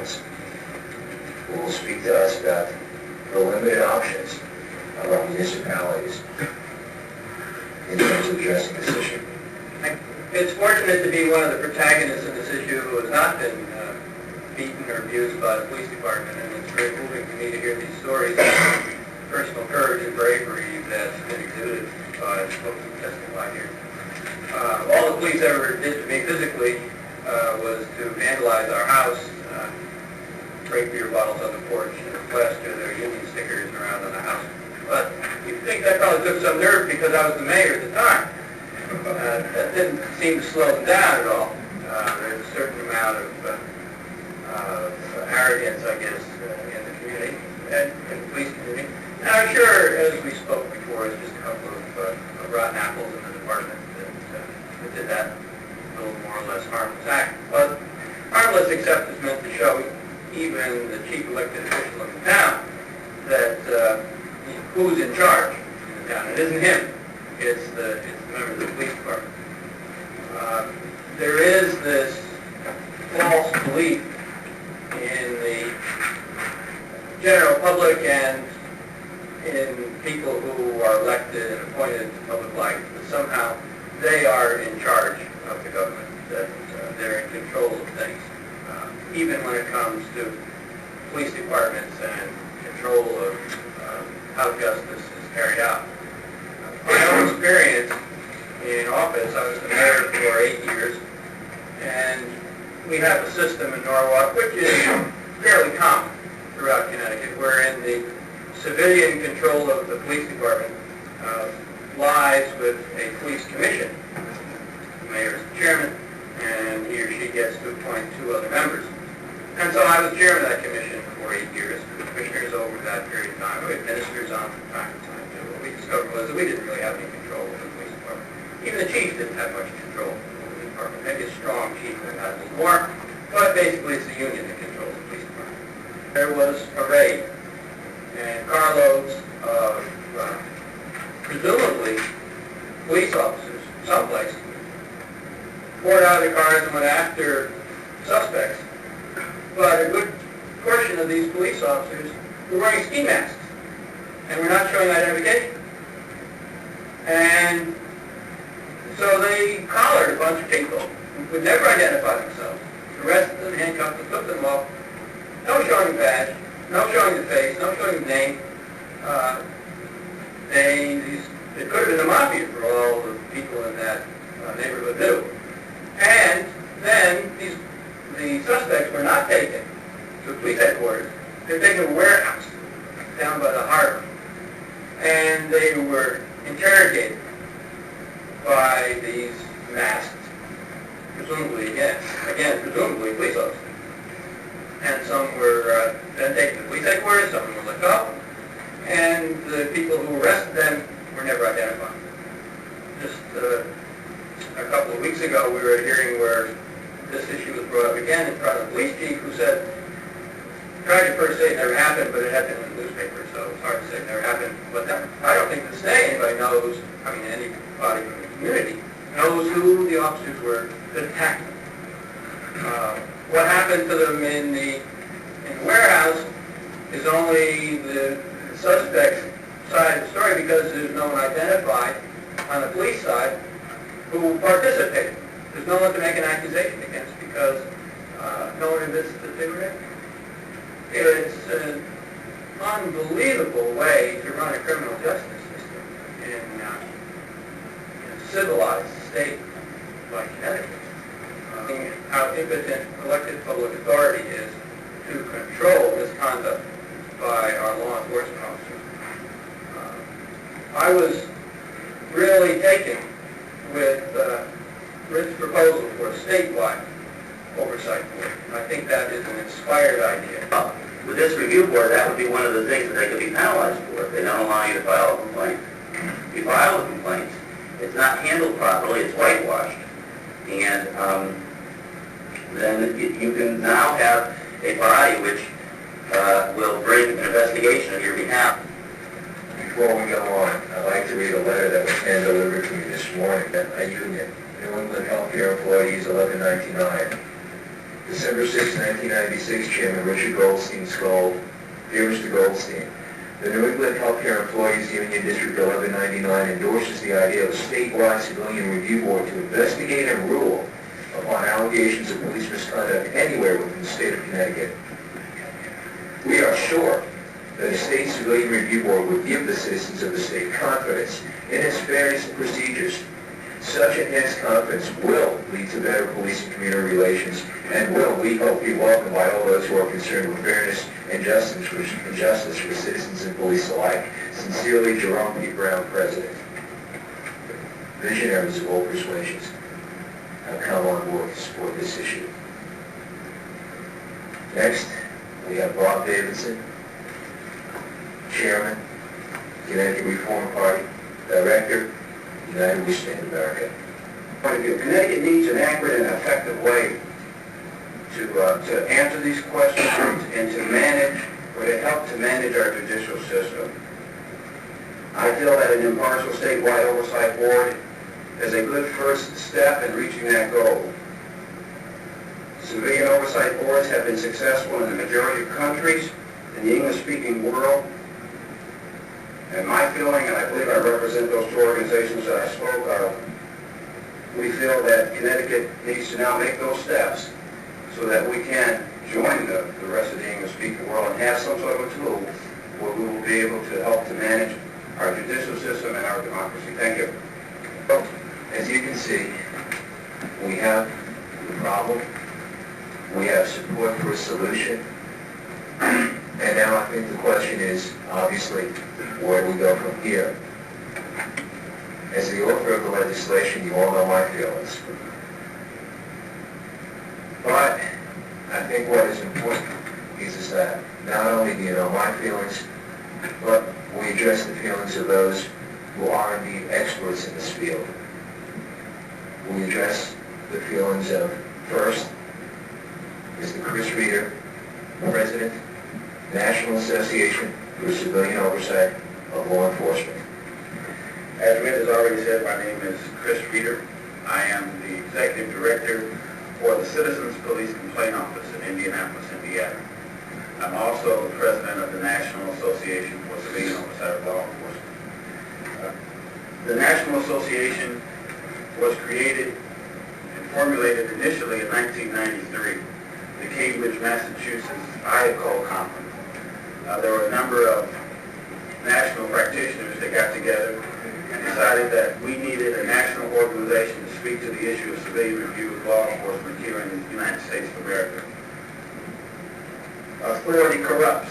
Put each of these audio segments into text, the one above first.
departments who will speak to us about the limited options of our municipalities in terms of addressing this issue. It's fortunate to be one of the protagonists in this issue who has not been beaten or abused by the police department, and it's very moving to me to hear these stories of personal courage and bravery that's been exhibited by folks who testified here. All the police ever did to me physically was to vandalize our house, break beer bottles on the porch, and plaster their union stickers around on the house. But you'd think that probably took some nerve because I was the mayor at the time. That didn't seem to slow them down at all. There's a certain amount of arrogance, I guess, in the community, and in the police community. And I'm sure, as we spoke before, it's just a couple of rotten apples in the department that did that little more or less harmless act. But harmless except it's meant to show even the chief elected official in the town that who's in charge in the town. It isn't him. It's the members of the police department. There is this false belief in the general public and in people who are elected and appointed to public life that somehow they are in charge of the government, that they're in control of things, even when it comes to police departments and control of how justice is carried out. My own experience in office, I was the mayor for 8 years, and we have a system in Norwalk which is fairly common throughout Connecticut, wherein the civilian control of the police department lies with a police commission. The mayor is the chairman, and he or she gets to appoint 2 other members. And so I was chairman of that commission for 8 years. The commissioners over that period of time, we had ministers on from time to time too. What we discovered was that we didn't really have any control over the police department. Even the chief didn't have much control over the department. Maybe a strong chief would have had a little more, but basically it's the union that controls the police department. There was a raid, and carloads of presumably police officers, someplace, poured out of the cars and went after suspects. But a good portion of these police officers were wearing ski masks and were not showing identification. And so they collared a bunch of people who could never identify themselves, arrested them, handcuffed them, took them off. No showing the badge, no showing the face, no showing the name. It could have been the mafia for all the people in that neighborhood knew. And then the suspects were not taken to the police headquarters. They were taken to a warehouse down by the harbor. And they were interrogated by these masked, presumably, presumably police officers. And some were then taken to police headquarters, some were let go, and the people who arrested them were never identified. Just a couple of weeks ago, we were at a hearing where this issue was brought up again in front of the police chief, who said, tried to first say it never happened, but it had been in the newspaper, so it's hard to say it never happened. But I don't think to this day anybody knows, anybody from the community knows who the officers were that attacked them. What happened to them in the warehouse is only the suspect's side of the story, because there's no one identified on the police side who participated. There's no one to make an accusation against because no one admits that they were there. It's an unbelievable way to run a criminal justice system in a civilized state like Connecticut. How impotent elected public authority is to control misconduct by our law enforcement officers. I was really taken with Ritt's proposal for a statewide oversight board. I think that is an inspired idea. With this review board, that would be one of the things that they could be penalized for if they don't allow you to file a complaint. If you file a complaint, it's not handled properly, it's whitewashed, and then you can now have a body which will bring an investigation on your behalf. Before we go on, I'd like to read a letter that was hand-delivered to me this morning at a union, New England Healthcare Employees 1199. December 6, 1996, Chairman Ritt Goldstein called, "Dear Mr. Goldstein, the New England Healthcare Employees Union District 1199 endorses the idea of a statewide civilian review board to investigate and rule upon allegations of police misconduct anywhere within the state of Connecticut. We are sure that a state civilian review board would give the citizens of the state confidence in its fairness and procedures. Such enhanced confidence will lead to better police and community relations and will, we hope, be welcomed by all those who are concerned with fairness and justice for citizens and police alike. Sincerely, Jerome P. Brown, President." Visionaries of all persuasions have come on board to support this issue. Next, we have Bob Davidson, Chairman, Connecticut Reform Party, Director, United We Stand America. Point of view, Connecticut needs an accurate and effective way to answer these questions and to manage, or to help to manage our judicial system. I feel that an impartial statewide oversight board is a good first step in reaching that goal. Civilian oversight boards have been successful in the majority of countries in the English-speaking world. And my feeling, and I believe I represent those two organizations that I spoke of, we feel that Connecticut needs to now make those steps so that we can join the rest of the English-speaking world and have some sort of a tool where we will be able to help to manage our judicial system and our democracy. Thank you. As you can see, we have the problem, we have support for a solution, and now I think the question is, obviously, where do we go from here? As the author of the legislation, you all know my feelings. But I think what is important is that not only do you know my feelings, but we address the feelings of those who are indeed experts in this field. We address the feelings of, first, is the Chris Reeder, President, National Association for Civilian Oversight of Law Enforcement. As Ritt has already said, my name is Chris Reeder. I am the Executive Director for the Citizens Police Complaint Office in Indianapolis, Indiana. I'm also the President of the National Association for Civilian Oversight of Law Enforcement. The National Association was created and formulated initially in 1993, the Cambridge, Massachusetts IACO Conference. There were a number of national practitioners that got together and decided that we needed a national organization to speak to the issue of civilian review of law enforcement here in the United States of America. Authority corrupts,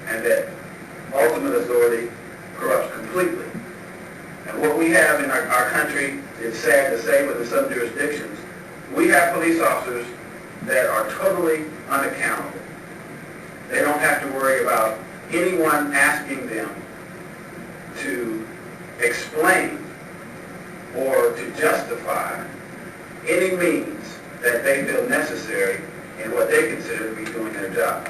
and that ultimate authority corrupts completely. And what we have in our country, it's sad to say, but in some jurisdictions, we have police officers that are totally unaccountable. They don't have to worry about anyone asking them to explain or to justify any means that they feel necessary in what they consider to be doing their job.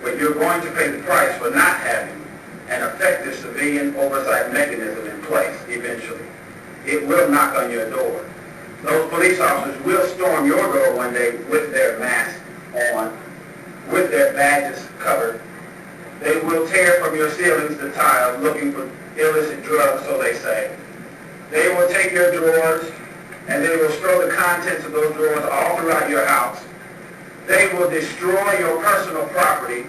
But you're going to pay the price for not having an effective civilian oversight mechanism in place eventually. It will knock on your door. Those police officers will storm your door one day with their masks on, with their badges covered. They will tear from your ceilings the tiles looking for illicit drugs, so they say. They will take your drawers and they will throw the contents of those drawers all throughout your house. They will destroy your personal property.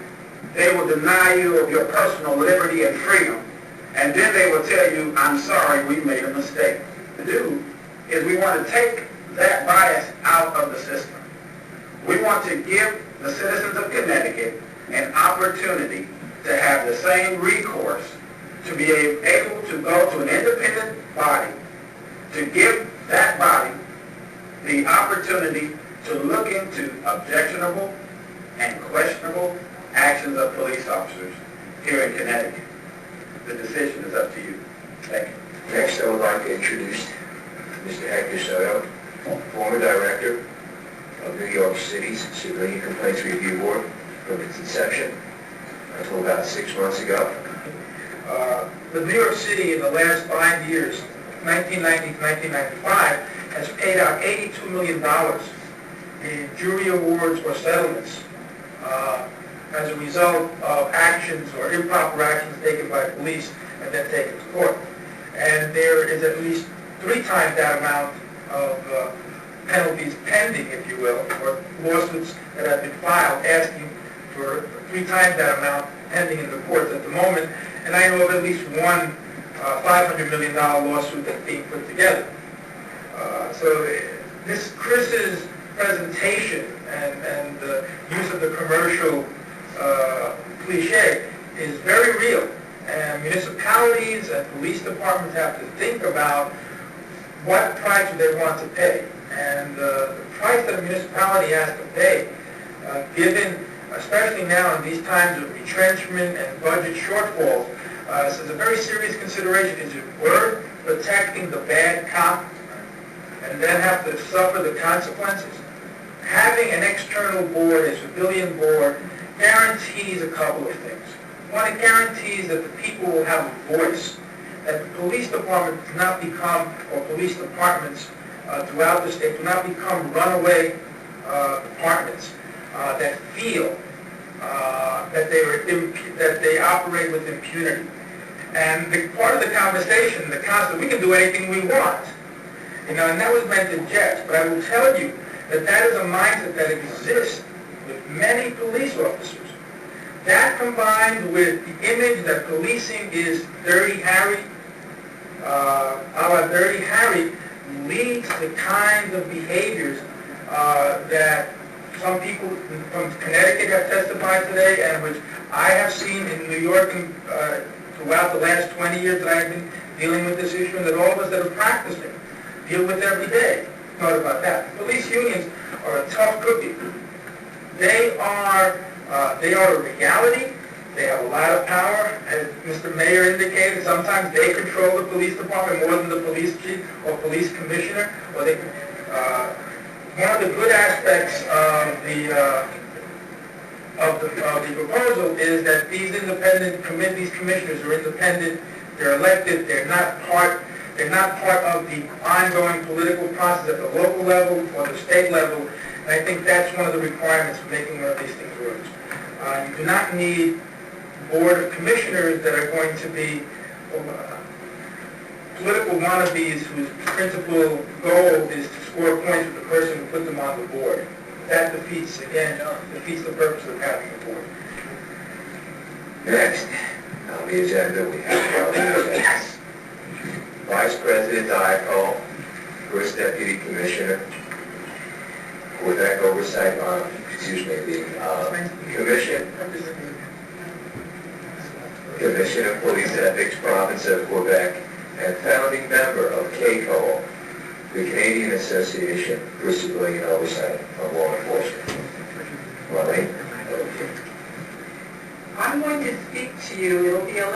They will deny you of your personal liberty and freedom. And then they will tell you, I'm sorry, we made a mistake. What we do is we want to take that bias out of the system. We want to give the citizens of Connecticut an opportunity to have the same recourse, to be able to go to an independent body, to give that body the opportunity to look into objectionable and questionable actions of police officers here in Connecticut. The decision is up to you. Thank you. Next, I would like to introduce Mr. Hector Soto, former director of New York City's Civilian Complaints Review Board from its inception until about 6 months ago. The New York City in the last 5 years, 1990 to 1995, has paid out $82 million in jury awards or settlements as a result of actions or improper actions taken by police and then taken to court. And there is at least 3 times that amount of penalties pending, if you will, or lawsuits that have been filed asking for 3 times that amount pending in the courts at the moment. And I know of at least one $500 million lawsuit that's being put together. So this Chris's presentation and the use of the commercial cliche is very real. And municipalities and police departments have to think about what price they want to pay. And the price that a municipality has to pay, given, especially now in these times of retrenchment and budget shortfalls, this is a very serious consideration. Is it worth protecting the bad cop and then have to suffer the consequences? Having an external board, a civilian board, guarantees a couple of things. One, it guarantees that the people will have a voice, that the police department does not become, or police departments throughout the state do not become runaway departments that feel that they operate with impunity. And part of the conversation, the concept, we can do anything we want. And that was meant in jest, but I will tell you that is a mindset that exists with many police officers. That combined with the image that policing is Dirty Harry, a la Dirty Harry, leads to kinds of behaviors that some people from Connecticut have testified today, and which I have seen in New York and throughout the last 20 years that I've been dealing with this issue, and that all of us that are practicing deal with every day. Thought about that. Police unions are a tough cookie. They are a reality. They have a lot of power. As Mr. Mayor indicated, sometimes they control the police department more than the police chief or police commissioner. Or they, one of the good aspects of the proposal is that these independent committees, commissioners are independent. They're elected. They're not part of the ongoing political process at the local level or the state level. And I think that's one of the requirements for making one of these things work. You do not need a board of commissioners that are going to be political wannabes whose principal goal is to score points with the person who put them on the board. That defeats the purpose of having a board. Next, on the agenda, we have the Vice President Diacol, First Deputy Commissioner, Quebec Oversight, the Commission of Police Ethics, Province of Quebec, and founding member of CACO, the Canadian Association for Civilian Oversight of Law Enforcement. Marlene? I'm going to speak to you, it'll be a